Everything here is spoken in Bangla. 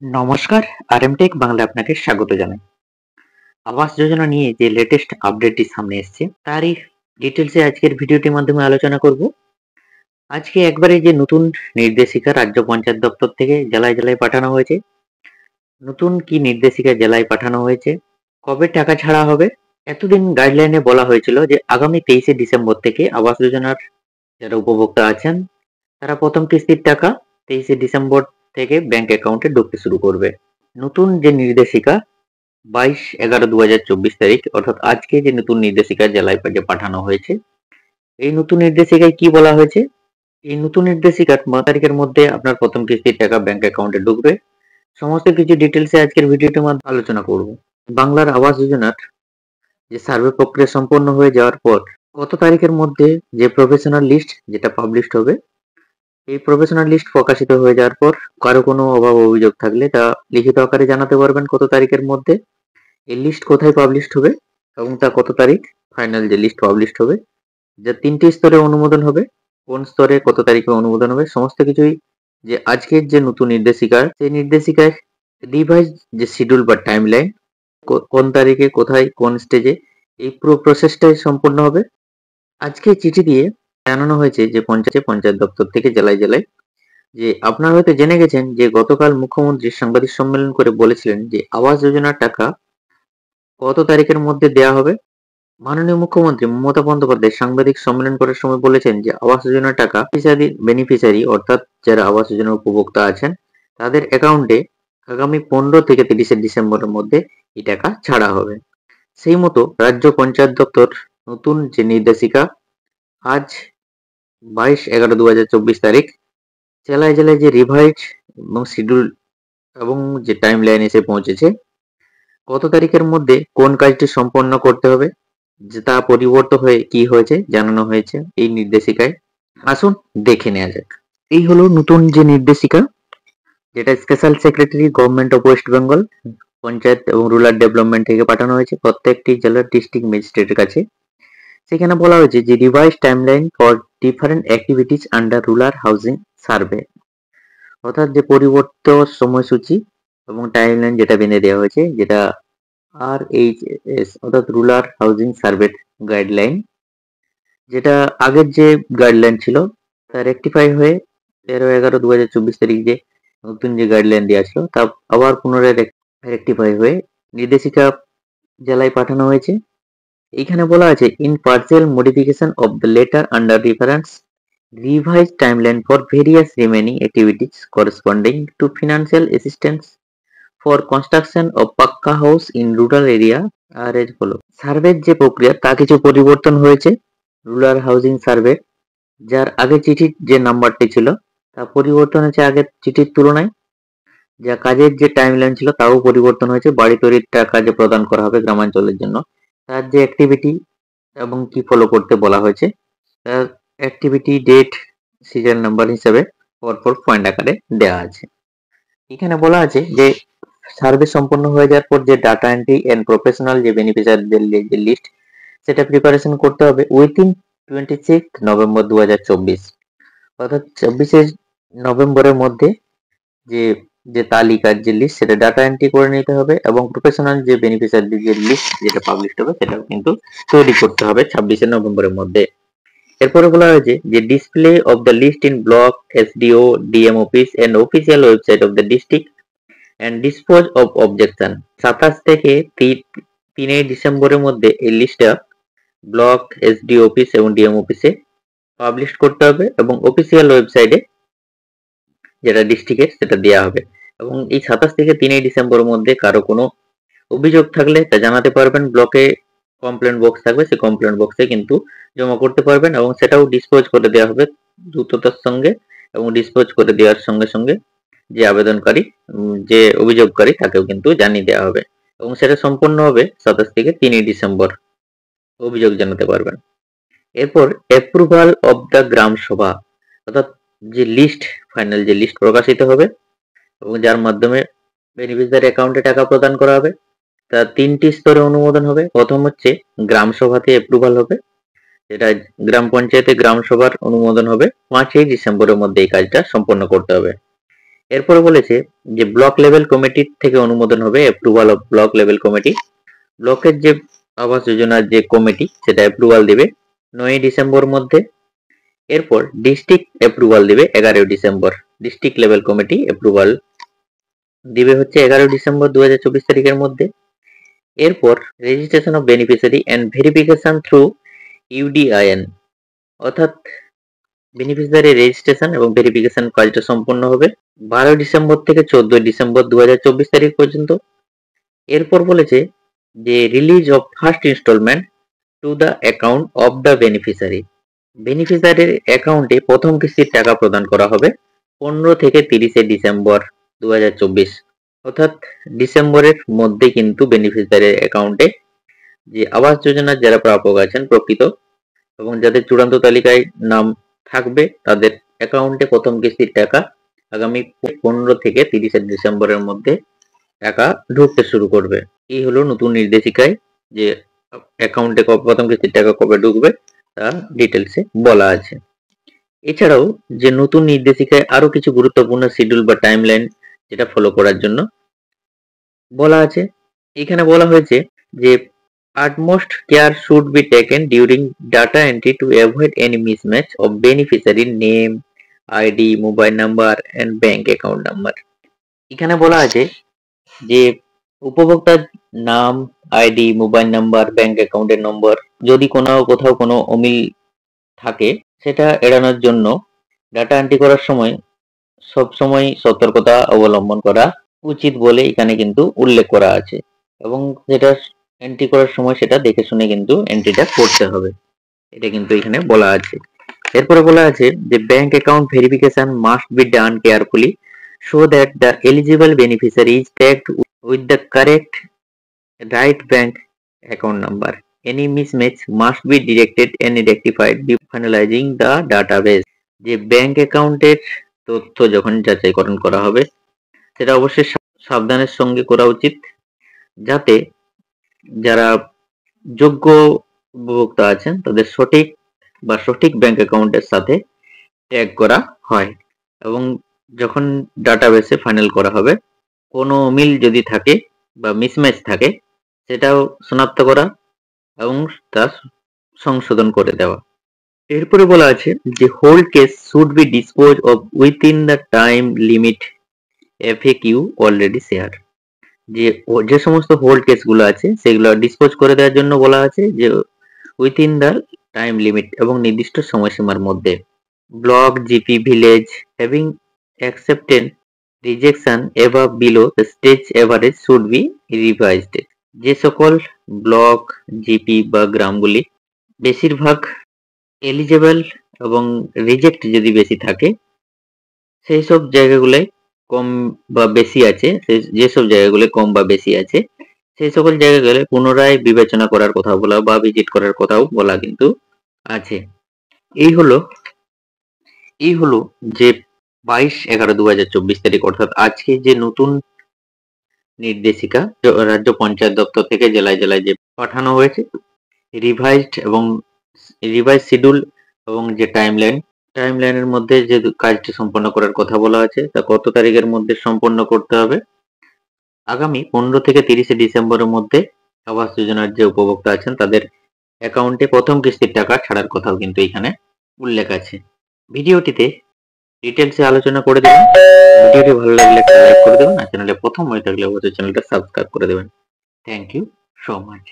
নমস্কার, আরএমটেক বাংলা আপনাকে স্বাগত জানাই। আবাস যোজনা নিয়ে যে লেটেস্ট আপডেটটি সামনে এসছে তারই ডিটেলসে আজকের ভিডিওটির মাধ্যমে আলোচনা করব। আজকে একবারে যে নতুন নির্দেশিকা রাজ্য পঞ্চায়েত দপ্তর থেকে জেলায় জেলায় পাঠানো হয়েছে। নতুন কি নির্দেশিকা জেলায় পাঠানো হয়েছে, কবে টাকা ছাড়া হবে। এতদিন গাইডলাইনে বলা হয়েছিল যে আগামী 23শে ডিসেম্বর থেকে আবাস যোজনার যারা উপভোক্তা আছেন তারা প্রথম কিস্তির টাকা 23শে ডিসেম্বর থেকে ব্যাংক অ্যাকাউন্টে ঢুকতে শুরু করবে। নতুন যে নির্দেশিকা 22/11/2024 তারিখ অর্থাৎ আজকে যে নতুন নির্দেশিকা জেলায় যে পাঠানো হয়েছে, এই নতুন নির্দেশিকায় কি বলা হয়েছে? এই নতুন নির্দেশিকার তারিখের মধ্যে আপনার প্রথম কিস্তির টাকা ব্যাংক অ্যাকাউন্টে ঢুকবে। সমস্ত কিছু ডিটেলসে আজকের ভিডিওটির মাধ্যমে আলোচনা করব। বাংলার আবাস যোজনার যে সার্ভে প্রক্রিয়া সম্পন্ন হয়ে যাওয়ার পর কত তারিখের মধ্যে যে প্রফেশনাল লিস্ট যেটা পাবলিশড হবে, এই প্রফেশনাল লিস্ট প্রকাশিত হয়ে যাওয়ার পর কারো কোনো অভাব অভিযোগ থাকলে তা লিখিত আকারে জানাতে পারবেন কত তারিখের মধ্যে। এই লিস্ট কোথায় পাবলিশড হবে এবং তা কত তারিখ ফাইনাল যে লিস্ট পাবলিশড হবে, যা 3টি স্তরে অনুমোদন হবে, কোন স্তরে কত তারিখে অনুমোদন হবে, সমস্ত কিছুই যে আজকের যে নতুন নির্দেশিকা সেই নির্দেশিকায় রিভাইজ যে শিডিউল বা টাইমলাইন কোন তারিখে কোথায় কোন স্টেজে এই পুরো প্রসেসটাই সম্পূর্ণ হবে। আজকে চিঠি দিয়ে জানানো হয়েছে যে পঞ্চায়েত দপ্তর থেকে জেলায় জেলায় যে আপনারা হয়তো জেনে গেছেন যে গতকাল মুখ্যমন্ত্রী সাংবাদিক সম্মেলন করে বলেছিলেন যে আবাস যোজনার টাকা কত তারিখের মধ্যে দেয়া হবে। মাননীয় মুখ্যমন্ত্রী মমতা বন্দ্যোপাধ্যায় সাংবাদিক সম্মেলন করার সময় বলেছেন যে আবাস যোজনার টাকা বেনিফিশিয়ারি অর্থাৎ যারা আবাস যোজনার উপভোক্তা আছেন তাদের অ্যাকাউন্টে আগামী 15 থেকে 30শে ডিসেম্বরের মধ্যে এই টাকা ছাড়া হবে। সেই মতো রাজ্য পঞ্চায়েত দপ্তর নতুন যে নির্দেশিকা আজ 22/11/2024 তারিখ জেলায় জেলায় যে রিভাইজ এবং শিডিউল এবং যে টাইম লাইন এসে পৌঁছেছে, কত তারিখের মধ্যে কোন কাজটি সম্পন্ন করতে হবে যে তা পরিবর্তন হয়ে কি হয়েছে জানানো হয়েছে এই নির্দেশিকায়। আসুন দেখে নেওয়া যাক। এই হলো নতুন যে নির্দেশিকা, যেটা special secretary government of West Bengal panchayat এবং রুরাল ডেভেলপমেন্ট থেকে পাঠানো হয়েছে প্রত্যেকটি জেলার ডিস্ট্রিক্ট ম্যাজিস্ট্রেটের কাছে। সেখানে বলা হয়েছে যে revise timeline for different activities under rural housing survey, অর্থাৎ যে পরিবর্তিত সময়সূচি এবং টাইমলাইন যেটা বেঁধে দেওয়া হয়েছে, যেটা RHS অর্থাৎ রুরাল হাউজিং সার্ভে গাইডলাইন, যেটা আগের যে গাইডলাইন ছিল তা রেকটিফাই হয়ে 13/11/2024 তারিখ যে নতুন যে গাইডলাইন দেওয়া ছিল তা আবার পুনরায় রেকটিফাই হয়ে নির্দেশিকা জেলায় পাঠানো হয়েছে। এইখানে বলা আছে in partial modification of the letter under reference revise timeline for various remaining activities corresponding to financial assistance for construction of pucca house in rural area. আর এর হলো সার্ভের যে প্রক্রিয়া তা কিছু পরিবর্তন হয়েছে। রুরাল হাউজিং সার্ভে যার আগে চিঠির যে নাম্বারটি ছিল তা পরিবর্তন হয়েছে আগের চিঠির তুলনায়। যা কাজের যে টাইমলাইন ছিল তাও পরিবর্তন হয়েছে। বাড়ি তৈরির টাকা যে প্রদান করা হবে গ্রামাঞ্চলের জন্য তার যে অ্যাক্টিভিটি এবং কি ফলো করতে বলা হয়েছে তার অ্যাক্টিভিটি ডেট সিরিয়াল নাম্বার হিসেবে পরপর পয়েন্ট আকারে দেওয়া আছে। এখানে বলা আছে যে সার্ভে সম্পন্ন হয়ে যাওয়ার পর যে ডাটা এন্ট্রি এন্ড প্রফেশনাল যে বেনিফিশিয়ারিদের যে লিস্ট সেটা প্রিপারেশন করতে হবে উইথিন 26 নভেম্বর 2024, অর্থাৎ 24শে নভেম্বরের মধ্যে যে যে তালিকার যে লিস্ট সেটা ডাটা এন্ট্রি করে নিতে হবে এবং প্রফেশনাল যে বেনিফিশিয়ারিদের যে লিস্ট যেটা পাবলিশ হবে সেটাও কিন্তু তৈরি করতে হবে 26শে নভেম্বরের মধ্যে। এরপরে বলা হয়েছে যে display of the list in block SDO DM office and official website of the district and dispose of objection. 27 থেকে 3 ডিসেম্বরের মধ্যে এই লিস্টটা ব্লক এসডিও অফিস এবং ডিএম অফিসে পাবলিশ করতে হবে এবং অফিসিয়াল ওয়েবসাইটে যেটা ডিস্ট্রিক্টের সেটা দেওয়া হবে। এবং এই 27 থেকে 3 ডিসেম্বরের মধ্যে কারো কোনো অভিযোগ থাকলে তা জানাতে পারবেন। ব্লকে কমপ্লেন বক্স থাকবে, সেই কমপ্লেন বক্সে কিন্তু জমা করতে পারবেন এবং সেটাও ডিসপোজ করে দেওয়া হবে দ্রুততার সঙ্গে এবং ডিসপোজ করে দেওয়ার সঙ্গে সঙ্গে যে আবেদনকারী যে অভিযোগকারী তাকেও কিন্তু জানিয়ে দেওয়া হবে এবং সেটা সম্পূর্ণ হবে 27 থেকে 3 ডিসেম্বর অভিযোগ জানাতে পারবেন। এরপর অ্যাপ্রুভাল অফ দ্য গ্রাম সভা, অর্থাৎ যে লিস্ট ফাইনাল যে লিস্ট প্রকাশিত হবে এবং যার মাধ্যমে বেনিফিশিয়ারি অ্যাকাউন্টে টাকা প্রদান করা হবে তা 3টি স্তরে অনুমোদন হবে। প্রথম হচ্ছে গ্রাম সভাতে অ্যাপ্রুভাল হবে, যেটা গ্রাম পঞ্চায়েতে গ্রাম সভার অনুমোদন হবে 5 ডিসেম্বরের মধ্যে এই কাজটা সম্পন্ন করতে হবে। এরপরে বলেছে যে ব্লক লেভেল কমিটি থেকে অনুমোদন হবে, approval of block level committee. ব্লকের যে আবাস যোজনার যে কমিটি সেটা অ্যাপ্রুভাল দেবে 9 ডিসেম্বর মধ্যে। এরপর ডিস্ট্রিক্ট অ্যাপ্রুভাল দেবে 11 December. District level committee approval দিবে হচ্ছে 11 ডিসেম্বর 2024 তারিখের মধ্যে। এরপর registration of beneficiary and verification through UDIN, অর্থাৎ বেনিফিশিয়ারি রেজিস্ট্রেশন এবং ভেরিফিকেশন কাজটা সম্পন্ন হবে 12 ডিসেম্বর থেকে 14 ডিসেম্বর 2024 তারিখ পর্যন্ত। এরপর বলেছে যে release of first instalment to the account of the beneficiary. বেনিফিশিয়ারির অ্যাকাউন্টে প্রথম কিস্তির টাকা প্রদান করা হবে 15 থেকে 30 ডিসেম্বর 2024, অর্থাৎ ডিসেম্বরের মধ্যে কিন্তু বেনিফিশিয়ারির অ্যাকাউন্টে যে আবাস যোজনার যারা প্রাপক আছেন প্রকৃত এবং যাদের চূড়ান্ত তালিকায় নাম থাকবে তাদের অ্যাকাউন্টে প্রথম কিস্তির টাকা আগামী 15 থেকে 30 ডিসেম্বরের মধ্যে টাকা ঢুকতে শুরু করবে। এই হলো নতুন নির্দেশিকায় যে অ্যাকাউন্টে প্রথম কিস্তির টাকা কবে ঢুকবে তা ডিটেলসে বলা আছে। এছাড়াও যে নতুন নির্দেশিকায় আরো কিছু গুরুত্বপূর্ণ শিডিউল বা টাইমলাইন যেটা ফলো করার জন্য বলা আছে। এখানে বলা হয়েছে যে utmost care should be taken during data entry to avoid any mismatch of beneficiary name, ID, mobile number and bank account number. এখানে বলা আছে যে উপভোক্তার নাম, আইডি, মোবাইল নাম্বার, ব্যাংক অ্যাকাউন্টের নম্বর যদি কোথাও কোনো অমিল থাকে সেটা এড়ানোর জন্য ডাটা এন্ট্রি করার সময় সবসময় সতর্কতা অবলম্বন করা উচিত বলে এখানে কিন্তু উল্লেখ করা আছে এবং যেটা এন্ট্রি করার সময় সেটা দেখে শুনে কিন্তু এন্ট্রিটা করতে হবে, এটা কিন্তু এখানে বলা আছে। এরপরে বলা আছে যে bank account verification must be done carefully so that the eligible beneficiary is tagged with the correct right bank account number. Any mismatch must be detected and rectified before finalizing the database. যে ব্যাংক অ্যাকাউন্টের তথ্য যখন যাচাইকরণ করা হবে সেটা অবশ্যই সাবধানের সঙ্গে করা উচিত যাতে যারা যোগ্য উপভোক্তা আছেন তাদের সঠিক ব্যাংক অ্যাকাউন্টের সাথে ট্যাগ করা হয় এবং যখন ডাটাবেসে ফাইনাল করা হবে কোনো মিল যদি থাকে বা মিসম্যাচ থাকে সেটাও শনাক্ত করা এবং তা সংশোধন করে দেওয়া। এরপরে বলা আছে যে hold case should be dispose of within the time limit FAQ already share. যে সমস্ত হোল্ড কেসগুলো আছে সেগুলো ডিসপোজ করে দেওয়ার জন্য বলা আছে যে উইথিন দ্য টাইম লিমিট এবং নির্দিষ্ট সময়সীমার মধ্যে। Block, GP, village having accepted rejection above below the stage average should be revised. যে সকল ব্লক, জিপি বা গ্রামগুলি বেশিরভাগ এলিজেবল এবং রিজেক্ট যদি বেশি থাকে সেই সব জায়গাগুলোয় কম বা বেশি আছে, যেসব জায়গাগুলো কম বা বেশি আছে সেই সকল জায়গাগুলো পুনরায় বিবেচনা করার কথা বলা বা ভিজিট করার কথাও বলা কিন্তু আছে। এই হলো যে 22/11/2024 তারিখ অর্থাৎ আজকে যে নতুন নির্দেশিকা রাজ্য পঞ্চায়েত দপ্তর থেকে জেলায় যে পাঠানো হয়েছে রিভাইজ শিডিউল এবং যে টাইমলাইনের মধ্যে যে কাজটি সম্পন্ন করার কথা বলা আছে তা কত তারিখের মধ্যে সম্পন্ন করতে হবে। আগামী 15 থেকে 30 ডিসেম্বরের মধ্যে আবাস যোজনার যে উপভোক্তা আছেন তাদের অ্যাকাউন্টে প্রথম কিস্তির টাকা ছাড়ার কথাও কিন্তু এখানে উল্লেখ আছে। ভিডিওটিতে ডিটেলসে আলোচনা করে দেবেন। ভিডিওটি ভালো লাগলে একটা লাইক করে দেবেন আর চ্যানেলে প্রথম হয়ে থাকলে অবশ্যই চ্যানেলটা সাবস্ক্রাইব করে দেবেন। Thank you so much.